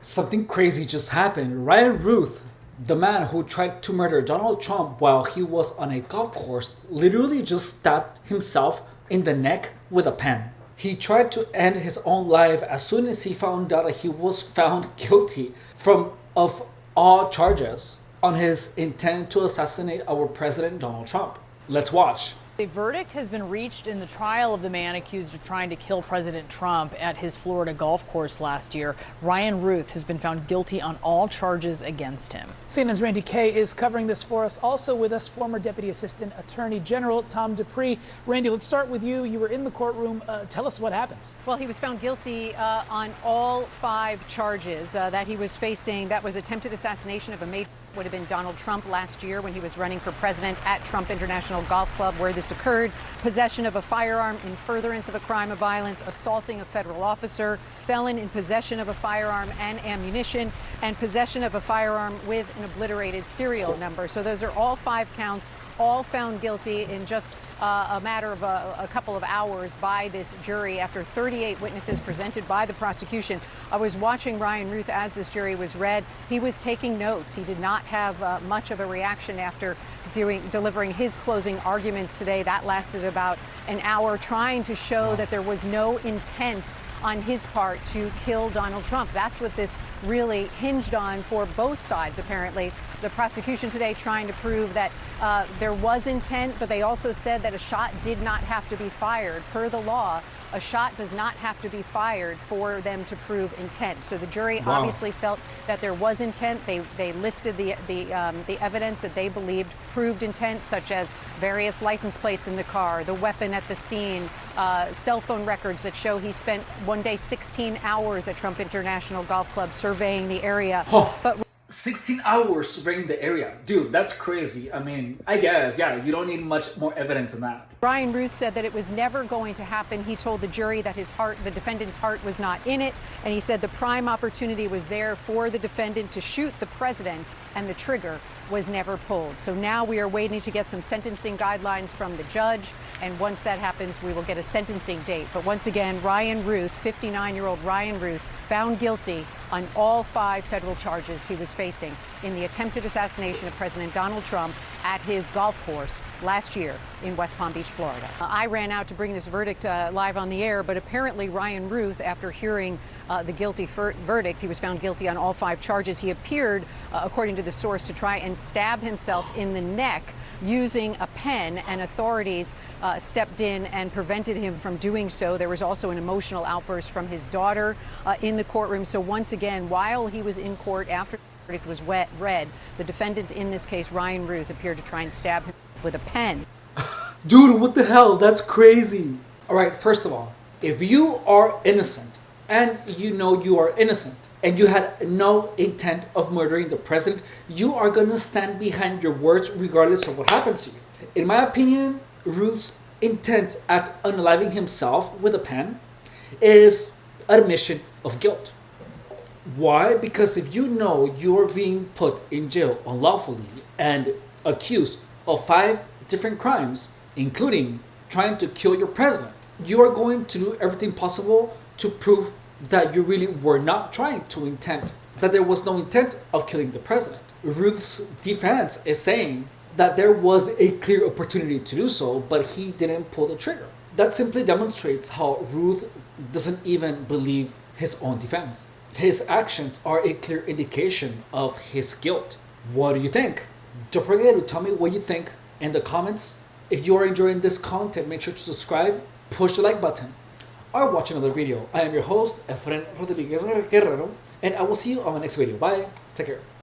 Something crazy just happened. Ryan Ruth, the man who tried to murder Donald Trump while he was on a golf course, literally just stabbed himself in the neck with a pen. He tried to end his own life as soon as he found out that he was found guilty of all charges on his intent to assassinate our president Donald Trump. Let's watch. A verdict has been reached in the trial of the man accused of trying to kill President Trump at his Florida golf course last year. Ryan Ruth has been found guilty on all charges against him. CNN's Randy Kay is covering this for us. Also with us, former Deputy Assistant Attorney General Tom Dupree. Randy, let's start with you. You were in the courtroom. Tell us what happened. Well, he was found guilty on all 5 charges that he was facing. That was attempted assassination of a major would have been Donald Trump last year when he was running for president at Trump International Golf Club, where this occurred. Possession of a firearm in furtherance of a crime of violence, assaulting a federal officer, felon in possession of a firearm and ammunition, and possession of a firearm with an obliterated serial number. So those are all 5 counts, all found guilty in just a matter of a couple of hours by this jury after 38 witnesses presented by the prosecution. I was watching Ryan Ruth as this jury was read. He was taking notes. He did not have much of a reaction after delivering his closing arguments today. That lasted about an hour, trying to show that there was no intent on his part to kill Donald Trump. That's what this really hinged on for both sides, apparently. The prosecution today trying to prove that there was intent, but they also said that a shot did not have to be fired. Per the law, a shot does not have to be fired for them to prove intent. So the jury obviously felt that there was intent. They listed the evidence that they believed proved intent, such as various license plates in the car, the weapon at the scene, cell phone records that show he spent one day 16 hours at Trump International Golf Club surveying the area. But 16 hours surveying the area. Dude, that's crazy. I mean, I guess, yeah, you don't need much more evidence than that. Ryan Ruth said that it was never going to happen. He told the jury that the defendant's heart was not in it. And he said the prime opportunity was there for the defendant to shoot the president, and the trigger was never pulled. So now we are waiting to get some sentencing guidelines from the judge. And once that happens, we will get a sentencing date. But once again, Ryan Ruth, 59-year-old Ryan Ruth, found guilty on all 5 federal charges he was facing in the attempted assassination of President Donald Trump at his golf course last year in West Palm Beach, Florida. I ran out to bring this verdict live on the air, but apparently Ryan Ruth, after hearing the guilty verdict, he was found guilty on all 5 charges. He appeared, according to the source, to try and stab himself in the neck using a pen, and authorities stepped in and prevented him from doing so. There was also an emotional outburst from his daughter in the courtroom. So once again, while he was in court after the verdict was read, the defendant in this case, Ryan Ruth, appeared to try and stab him with a pen. Dude, what the hell? That's crazy. All right, first of all, if you are innocent and you know you are innocent, and you had no intent of murdering the president, you are going to stand behind your words regardless of what happens to you. In my opinion, Ruth's intent at unaliving himself with a pen is admission of guilt. Why? Because if you know you're being put in jail unlawfully and accused of 5 different crimes, including trying to kill your president, you are going to do everything possible to prove that you really were not trying to intend, that there was no intent of killing the president. Ruth's defense is saying that there was a clear opportunity to do so, but he didn't pull the trigger. That simply demonstrates how Ruth doesn't even believe his own defense. His actions are a clear indication of his guilt. What do you think? Don't forget to tell me what you think in the comments. If you are enjoying this content, make sure to subscribe, push the like button, or watch another video. I am your host, Efren Rodriguez Guerrero, and I will see you on my next video. Bye. Take care.